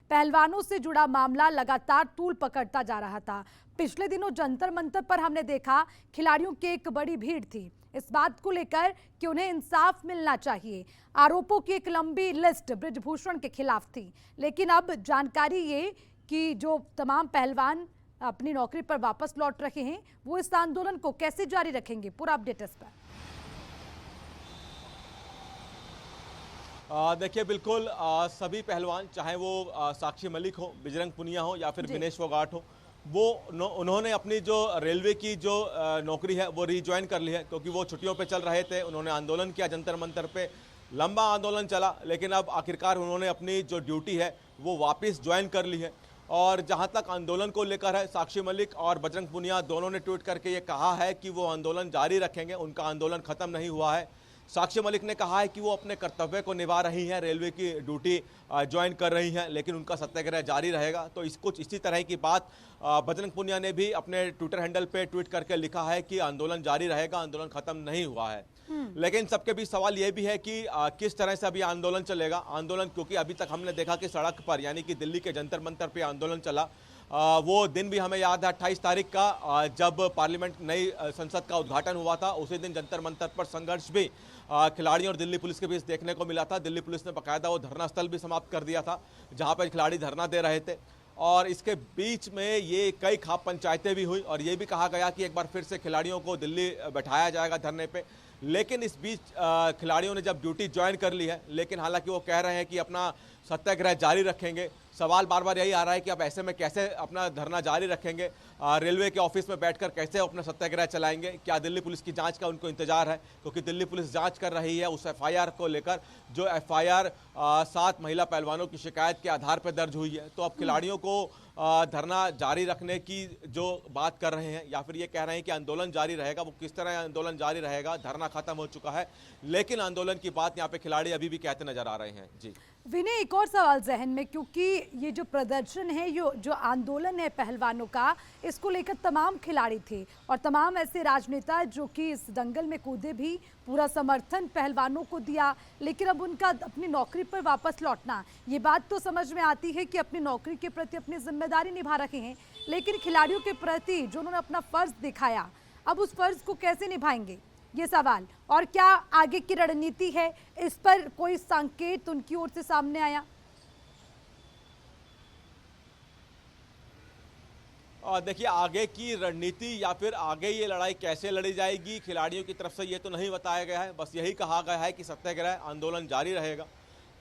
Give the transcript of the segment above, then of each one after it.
पहलवानों से जुड़ा मामला लगातार तूल पकड़ता जा रहा था। पिछले दिनों जंतर मंतर पर हमने देखा खिलाड़ियों की एक बड़ी भीड़ थी इस बात को लेकर कि उन्हें इंसाफ मिलना चाहिए। आरोपों की एक लंबी लिस्ट बृजभूषण के खिलाफ थी, लेकिन अब जानकारी ये कि जो तमाम पहलवान अपनी नौकरी पर वापस लौट रहे हैं वो इस आंदोलन को कैसे जारी रखेंगे, पूरा अपडेट इस पर। देखिए बिल्कुल सभी पहलवान चाहे वो साक्षी मलिक हो, बजरंग पुनिया हो या फिर विनेश फोगाट हो, वो उन्होंने अपनी जो रेलवे की जो नौकरी है वो रिज्वाइन कर ली है, क्योंकि वो छुट्टियों पे चल रहे थे। उन्होंने आंदोलन किया, जंतर मंतर पे लंबा आंदोलन चला, लेकिन अब आखिरकार उन्होंने अपनी जो ड्यूटी है वो वापस ज्वाइन कर ली है। और जहां तक आंदोलन को लेकर है, साक्षी मलिक और बजरंग पुनिया दोनों ने ट्वीट करके ये कहा है कि वो आंदोलन जारी रखेंगे, उनका आंदोलन खत्म नहीं हुआ है। साक्षी मलिक ने कहा है कि वो अपने कर्तव्य को निभा रही हैं, रेलवे की ड्यूटी ज्वाइन कर रही हैं, लेकिन उनका सत्याग्रह जारी रहेगा। तो कुछ इसी तरह की बात बजरंग पुनिया ने भी अपने ट्विटर हैंडल पे ट्वीट करके लिखा है कि आंदोलन जारी रहेगा, आंदोलन खत्म नहीं हुआ है। लेकिन सबके बीच सवाल यह भी है कि किस तरह से अभी आंदोलन चलेगा। आंदोलन, क्योंकि अभी तक हमने देखा कि सड़क पर यानी कि दिल्ली के जंतर मंतर पे आंदोलन चला। वो दिन भी हमें याद है 28 तारीख का, जब पार्लियामेंट नई संसद का उद्घाटन हुआ था। उसी दिन जंतर मंतर पर संघर्ष भी खिलाड़ियों और दिल्ली पुलिस के बीच देखने को मिला था। दिल्ली पुलिस ने बाकायदा वो धरना स्थल भी समाप्त कर दिया था जहां पर खिलाड़ी धरना दे रहे थे। और इसके बीच में ये कई खाप पंचायतें भी हुई और ये भी कहा गया कि एक बार फिर से खिलाड़ियों को दिल्ली बैठाया जाएगा धरने पे। लेकिन इस बीच खिलाड़ियों ने जब ड्यूटी ज्वाइन कर ली है, लेकिन हालांकि वो कह रहे हैं कि अपना सत्याग्रह जारी रखेंगे। सवाल बार बार यही आ रहा है कि अब ऐसे में कैसे अपना धरना जारी रखेंगे, रेलवे के ऑफिस में बैठकर कैसे अपना सत्याग्रह चलाएंगे। क्या दिल्ली पुलिस की जांच का उनको इंतजार है, क्योंकि दिल्ली पुलिस जांच कर रही है उस एफआईआर को लेकर, जो एफआईआर 7 महिला पहलवानों की शिकायत के आधार पर दर्ज हुई है। तो अब खिलाड़ियों को धरना जारी रखने की जो बात कर रहे हैं या फिर ये कह रहे हैं कि आंदोलन जारी रहेगा, वो किस तरह आंदोलन जारी रहेगा। धरना खत्म हो चुका है, लेकिन आंदोलन की बात यहाँ पे खिलाड़ी अभी भी कहते नजर आ रहे हैं। जी विनय, एक और सवाल जहन में, क्योंकि ये जो प्रदर्शन है, जो आंदोलन है पहलवानों का, इसको लेकर तमाम खिलाड़ी थे और तमाम ऐसे राजनेता जो कि इस दंगल में कूदे भी, पूरा समर्थन पहलवानों को दिया। लेकिन अब उनका अपनी नौकरी पर वापस लौटना, ये बात तो समझ में आती है कि अपनी नौकरी के प्रति अपनी जिम्मेदारी निभा रहे हैं, लेकिन खिलाड़ियों के प्रति जो उन्होंने अपना फर्ज दिखाया, अब उस फर्ज को कैसे निभाएंगे, ये सवाल। और क्या आगे की रणनीति है, इस पर कोई संकेत उनकी ओर से सामने आया? देखिए, आगे की रणनीति या फिर आगे ये लड़ाई कैसे लड़ी जाएगी, खिलाड़ियों की तरफ से ये तो नहीं बताया गया है। बस यही कहा गया है कि सत्याग्रह आंदोलन जारी रहेगा।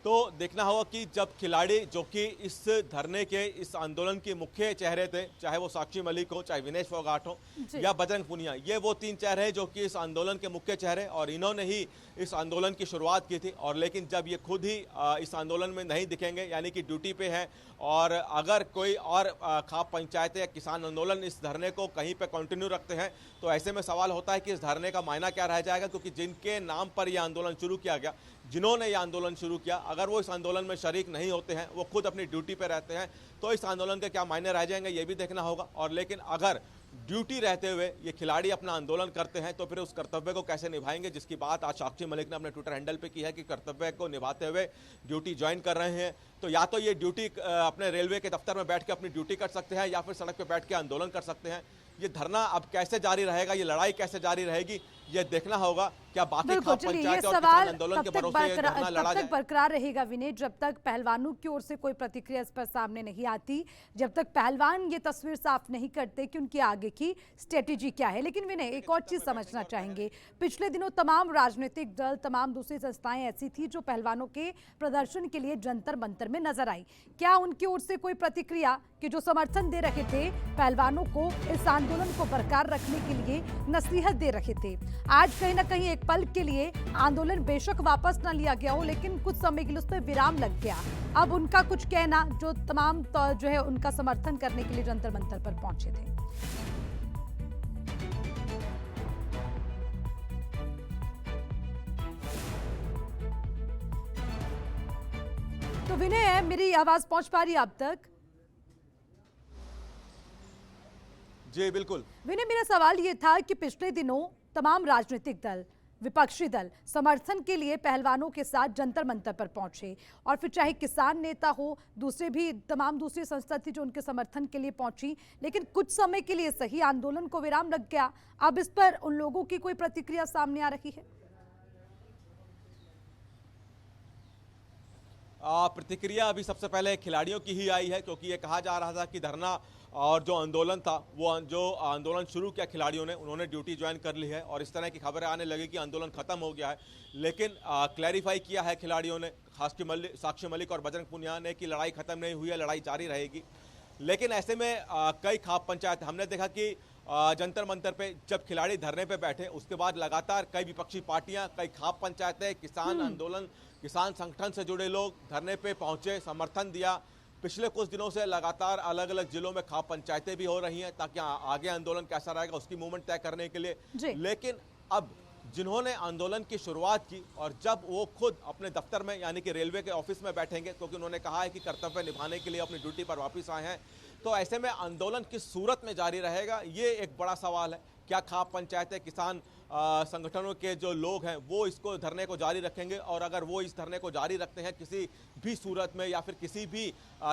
तो देखना होगा कि जब खिलाड़ी जो कि इस धरने के, इस आंदोलन के मुख्य चेहरे थे, चाहे वो साक्षी मलिक हो, चाहे विनेश फोगाट हो या बजरंग पुनिया, ये वो 3 चेहरे हैं जो कि इस आंदोलन के मुख्य चेहरे, और इन्होंने ही इस आंदोलन की शुरुआत की थी। और लेकिन जब ये खुद ही इस आंदोलन में नहीं दिखेंगे, यानी कि ड्यूटी पे हैं, और अगर कोई और खाप पंचायतें या किसान आंदोलन इस धरने को कहीं पे कंटिन्यू रखते हैं, तो ऐसे में सवाल होता है कि इस धरने का मायना क्या रह जाएगा। क्योंकि जिनके नाम पर यह आंदोलन शुरू किया गया, जिन्होंने ये आंदोलन शुरू किया, अगर वो इस आंदोलन में शरीक नहीं होते हैं, वो खुद अपनी ड्यूटी पे रहते हैं, तो इस आंदोलन के क्या मायने रह जाएंगे, ये भी देखना होगा। और लेकिन अगर ड्यूटी रहते हुए ये खिलाड़ी अपना आंदोलन करते हैं, तो फिर उस कर्तव्य को कैसे निभाएंगे, जिसकी बात आज साक्षी मलिक ने अपने ट्विटर हैंडल पे की है कि कर्तव्य को निभाते हुए ड्यूटी ज्वाइन कर रहे हैं। तो या तो ये ड्यूटी अपने रेलवे के दफ्तर में बैठ के अपनी ड्यूटी कर सकते हैं, या फिर सड़क पर बैठ के आंदोलन कर सकते हैं। ये धरना अब कैसे जारी रहेगा, ये लड़ाई कैसे जारी रहेगी, ये देखना होगा। क्या बाकी खाप पंचायत और किसान आंदोलन के भरोसे ये धरना लड़ा जाए? बरकरार रहेगा विनय, जब तक पहलवानों की ओर से कोई प्रतिक्रिया इस पर सामने नहीं आती, जब तक पहलवान ये तस्वीर साफ नहीं करते कि उनकी आगे की स्ट्रेटेजी क्या है। लेकिन विनय, एक और चीज समझना चाहेंगे, पिछले दिनों तमाम राजनीतिक दल, तमाम दूसरी संस्थाएं ऐसी थी जो पहलवानों के प्रदर्शन के लिए जंतर मंतर में नजर आई। क्या उनकी ओर से कोई प्रतिक्रिया कि जो समर्थन दे रहे थे पहलवानों को, इस आंदोलन को बरकरार रखने के लिए नसीहत दे रहे थे? आज कहीं ना कहीं एक पल के लिए आंदोलन बेशक वापस ना लिया गया हो, लेकिन कुछ समय के लिए उस पर विराम लग गया। अब उनका कुछ कहना, जो तमाम जो है उनका समर्थन करने के लिए जंतर मंतर पर पहुंचे थे। तो विनय, मेरी आवाज पहुंच पा रही है अब तक? जी बिल्कुल विनय, मेरा सवाल ये था कि पिछले दिनों तमाम राजनीतिक दल, विपक्षी दल समर्थन के लिए पहलवानों के साथ जंतर मंतर पर पहुंचे और फिर चाहे किसान नेता हो, दूसरे भी तमाम दूसरी संस्था थी जो उनके समर्थन के लिए पहुंची, लेकिन कुछ समय के लिए सही आंदोलन को विराम लग गया। अब इस पर उन लोगों की कोई प्रतिक्रिया सामने आ रही है? प्रतिक्रिया अभी सबसे पहले खिलाड़ियों की ही आई है, क्योंकि ये कहा जा रहा था कि धरना और जो आंदोलन था, वो जो आंदोलन शुरू किया खिलाड़ियों ने, उन्होंने ड्यूटी ज्वाइन कर ली है और इस तरह की खबरें आने लगी कि आंदोलन खत्म हो गया है। लेकिन क्लैरिफाई किया है खिलाड़ियों ने, खास के साक्षी मलिक और बजरंग पुनिया ने, कि लड़ाई खत्म नहीं हुई है, लड़ाई जारी रहेगी। लेकिन ऐसे में कई खाप पंचायत हमने देखा कि जंतर मंतर पे जब खिलाड़ी धरने पे बैठे, उसके बाद लगातार कई विपक्षी पार्टियां, कई खाप पंचायतें, किसान आंदोलन, किसान संगठन से जुड़े लोग धरने पे पहुंचे, समर्थन दिया। पिछले कुछ दिनों से लगातार अलग अलग जिलों में खाप पंचायतें भी हो रही हैं ताकि आगे आंदोलन कैसा रहेगा उसकी मूवमेंट तय करने के लिए। लेकिन अब जिन्होंने आंदोलन की शुरुआत की और जब वो खुद अपने दफ्तर में यानी कि रेलवे के ऑफिस में बैठेंगे, क्योंकि उन्होंने कहा है कि कर्तव्य निभाने के लिए अपनी ड्यूटी पर वापस आए हैं, तो ऐसे में आंदोलन किस सूरत में जारी रहेगा, ये एक बड़ा सवाल है। क्या खाप पंचायतें, किसान संगठनों के जो लोग हैं वो इसको धरने को जारी रखेंगे, और अगर वो इस धरने को जारी रखते हैं किसी भी सूरत में या फिर किसी भी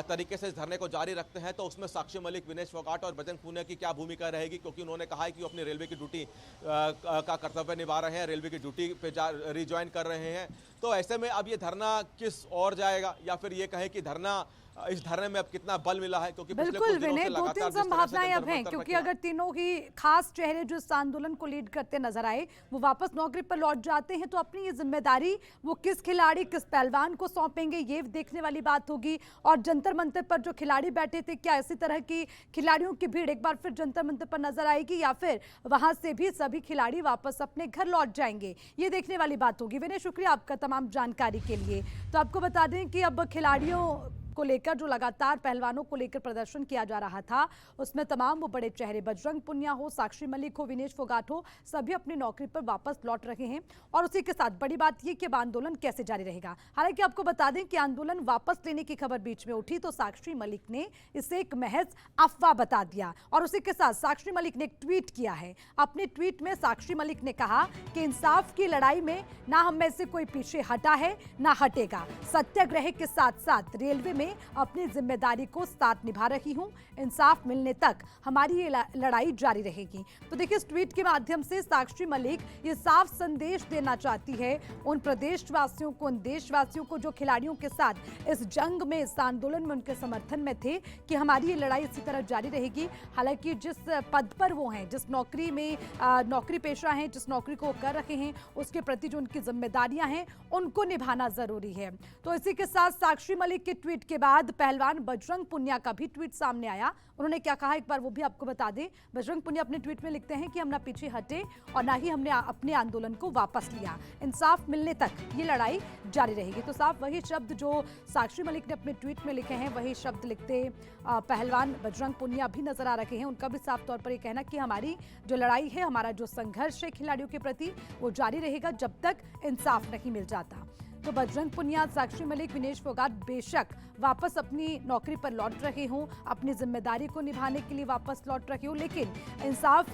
तरीके से इस धरने को जारी रखते हैं, तो उसमें साक्षी मलिक, विनेश फोगाट और बजरंग पुनिया की क्या भूमिका रहेगी, क्योंकि उन्होंने कहा है कि वो अपनी रेलवे की ड्यूटी का कर्तव्य निभा रहे हैं, रेलवे की ड्यूटी पे रिज्वाइन कर रहे हैं। तो ऐसे में अब ये धरना किस ओर जाएगा, या फिर ये कहें कि धरना, इस धरने में अब कितना बल मिला है, क्योंकि बिल्कुल विनय, दो तीन संभावनाएं अब हैं, क्योंकि अगर तीनों ही खास चेहरे जो इस आंदोलन को लीड करते नजर आए वो वापस नौकरी पर लौट जाते हैं, तो अपनी ये जिम्मेदारी वो किस खिलाड़ी, किस पहलवान को सौंपेंगे, ये देखने वाली बात होगी। और जंतर मंतर पर जो खिलाड़ी बैठे थे, क्या इसी तरह की खिलाड़ियों की भीड़ एक बार फिर जंतर मंतर पर नजर आएगी, या फिर वहां से भी सभी खिलाड़ी वापस अपने घर लौट जाएंगे, ये देखने वाली बात होगी। विनय, शुक्रिया आपका तमाम जानकारी के लिए। तो आपको बता दें कि अब खिलाड़ियों को लेकर जो लगातार पहलवानों को लेकर प्रदर्शन किया जा रहा था, उसमें तमाम वो बड़े चेहरे, बजरंग पुनिया हो, साक्षी मलिक हो, विनेश फोगाट हो, सभी अपनी नौकरी पर वापस लौट रहे हैं। और उसी के साथ बड़ी बात ये कि अब आंदोलन कैसे जारी रहेगा। हालांकि आपको बता दें कि आंदोलन वापस लेने की खबर बीच में उठी तो साक्षी मलिक ने इसे एक महज अफवाह बता दिया, और उसी के साथ साक्षी मलिक ने एक ट्वीट किया है। अपने ट्वीट में साक्षी मलिक ने कहा कि इंसाफ की लड़ाई में ना हम में से कोई पीछे हटा है ना हटेगा, सत्याग्रह के साथ साथ रेलवे में अपनी जिम्मेदारी को साथ निभा रही हूं, इंसाफ मिलने तक हमारी ये लड़ाई जारी रहेगी। तो देखिए, इस ट्वीट के माध्यम से साक्षी मलिक ये साफ संदेश देना चाहती है उन प्रदेशवासियों को, उन देशवासियों को जो खिलाड़ियों के साथ इस जंग में, इस आंदोलन में उनके समर्थन में थे, कि हमारी ये लड़ाई इसी तरह जारी रहेगी। हालांकि जिस पद पर वो हैं, जिस नौकरी में नौकरी पेशा हैं, जिस नौकरी को कर रहे हैं, उसके प्रति जो उनकी जिम्मेदारियां हैं उनको निभाना जरूरी है। तो इसी के साथ साक्षी मलिक के ट्वीट के बाद पहलवान बजरंग पुनिया का भी ट्वीट सामने आया। उन्होंने क्या कहा, एक बार वो भी आपको बता दें। बजरंग पुनिया अपने ट्वीट में लिखते हैं कि हम ना पीछे हटे और ना ही हमने अपने आंदोलन को वापस लिया, इंसाफ मिलने तक ये लड़ाई जारी रहेगी। तो साफ वही शब्द जो साक्षी मलिक ने अपने ट्वीट में लिखे हैं, वही शब्द लिखते पहलवान बजरंग पुनिया भी नजर आ रहे हैं। उनका भी साफ तौर पर यह कहना कि हमारी जो लड़ाई है, हमारा जो संघर्ष है खिलाड़ियों के प्रति, वो जारी रहेगा जब तक इंसाफ नहीं मिल जाता। तो बजरंग पुनिया, साक्षी मलिक, विनेश फोगाट बेशक वापस अपनी नौकरी पर लौट रहे हों, अपनी जिम्मेदारी को निभाने के लिए वापस लौट रहे हों, लेकिन इंसाफ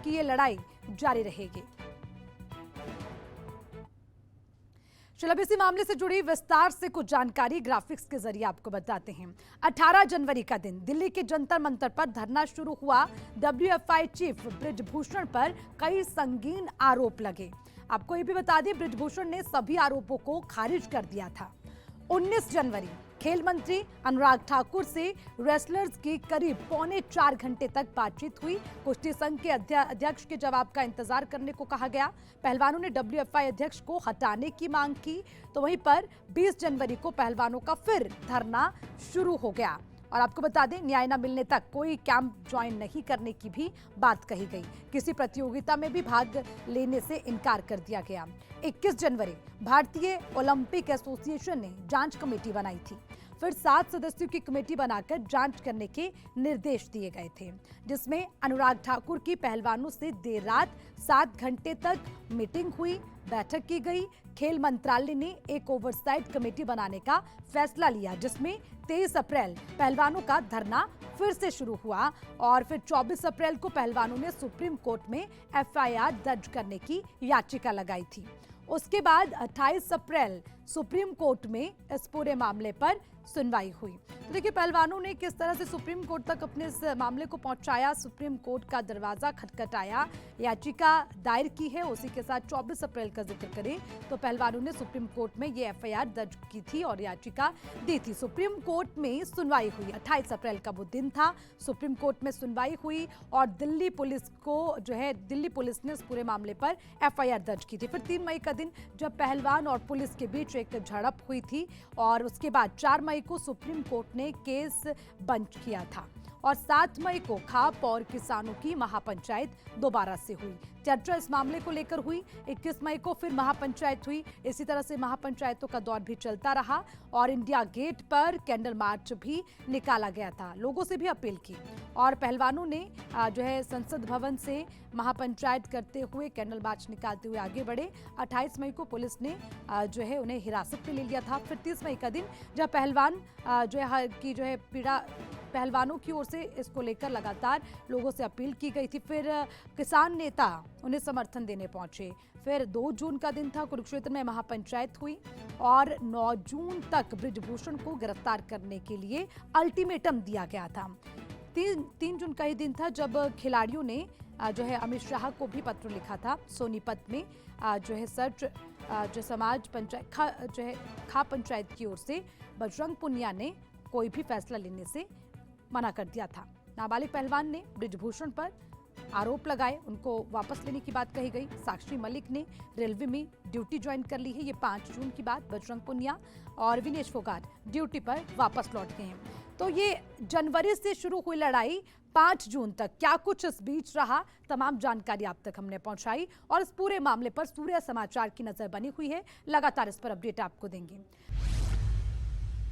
की ये लड़ाई जारी रहेगी। चलो अब इसी मामले से जुड़ी विस्तार से कुछ जानकारी ग्राफिक्स के जरिए आपको बताते हैं। 18 जनवरी का दिन दिल्ली के जंतर मंतर पर धरना शुरू हुआ। WFI चीफ ब्रिजभूषण पर कई संगीन आरोप लगे। आपको ये भी बता दें, ब्रिजभूषण ने सभी आरोपों को खारिज कर दिया था। 19 जनवरी खेल मंत्री अनुराग ठाकुर से रेसलर्स की करीब 3.25 घंटे तक बातचीत हुई। कुश्ती संघ के अध्यक्ष के जवाब का इंतजार करने को कहा गया। पहलवानों ने WFI अध्यक्ष को हटाने की मांग की। तो वहीं पर 20 जनवरी को पहलवानों का फिर धरना शुरू हो गया। और आपको बता दें, न्याय न मिलने तक कोई कैंप ज्वाइन नहीं करने की भी बात कही गई। किसी प्रतियोगिता में भी भाग लेने से इनकार कर दिया गया। 21 जनवरी भारतीय ओलंपिक एसोसिएशन ने जांच कमेटी बनाई थी। फिर 7 सदस्यों की कमेटी बनाकर जांच करने के निर्देश दिए गए थे, जिसमें अनुराग ठाकुर की पहलवानों से देर रात 7 घंटे तक मीटिंग हुई, बैठक की गई। खेल मंत्रालय ने एक ओवरसाइट कमेटी बनाने का फैसला लिया, जिसमें 23 अप्रैल पहलवानों का धरना फिर से शुरू हुआ और फिर 24 अप्रैल को पहलवानों ने सुप्रीम कोर्ट में एफआईआर दर्ज करने की याचिका लगाई थी। उसके बाद 28 अप्रैल सुप्रीम कोर्ट में इस पूरे मामले पर सुनवाई हुई। तो देखिए पहलवानों ने किस तरह से सुप्रीम कोर्ट तक अपने इस मामले को पहुंचाया, सुप्रीम कोर्ट का दरवाजा खटखटाया, याचिका दायर की है। उसी के साथ 24 अप्रैल का जिक्र करें तो पहलवानों ने सुप्रीम कोर्ट में ये एफआईआर दर्ज की थी और याचिका दी थी। सुप्रीम कोर्ट में सुनवाई हुई, 28 अप्रैल का वो दिन था। सुप्रीम कोर्ट में सुनवाई हुई और दिल्ली पुलिस ने इस पूरे मामले पर एफआईआर दर्ज की थी। फिर 3 मई का दिन जब पहलवान और पुलिस के बीच एक झड़प हुई थी और उसके बाद 4 मई को सुप्रीम कोर्ट ने केस बंद किया था और 7 मई को खाप और किसानों की महापंचायत दोबारा से हुई। चर्चा इस मामले को लेकर हुई। 21 मई को फिर महापंचायत हुई। इसी तरह से महापंचायतों का दौर भी चलता रहा और इंडिया गेट पर कैंडल मार्च भी निकाला गया था। लोगों से भी अपील की और पहलवानों ने संसद भवन से महापंचायत करते हुए कैंडल मार्च निकालते हुए आगे बढ़े। 28 मई को पुलिस ने उन्हें हिरासत में ले लिया था। फिर 30 मई का दिन जब पहलवान पीड़ा पहलवानों की ओर से इसको लेकर लगातार लोगों से अपील की गई थी। फिर किसान नेता उन्हें समर्थन देने पहुंचे। फिर 2 जून का दिन था, कुरुक्षेत्र में महापंचायत हुई और 9 जून तक बृजभूषण को गिरफ्तार करने के लिए अल्टीमेटम दिया गया था। 3 जून का ही दिन था जब खिलाड़ियों ने अमित शाह को भी पत्र लिखा था। सोनीपत में समाज पंचायत खा पंचायत की ओर से बजरंग पुनिया ने कोई भी फैसला लेने से मना कर दिया था। नाबालिग पहलवान ने बृजभूषण पर आरोप लगाए, उनको वापस लेने की बात कही गई। साक्षी मलिक ने रेलवे में ड्यूटी ज्वाइन कर ली है। ये 5 जून की बात। बजरंग पुनिया और विनेश फोगाट ड्यूटी पर वापस लौट गए हैं। तो ये जनवरी से शुरू हुई लड़ाई 5 जून तक क्या कुछ इस बीच रहा, तमाम जानकारी आप तक हमने पहुंचाई और इस पूरे मामले पर सूर्य समाचार की नजर बनी हुई है। लगातार इस पर अपडेट आपको देंगे।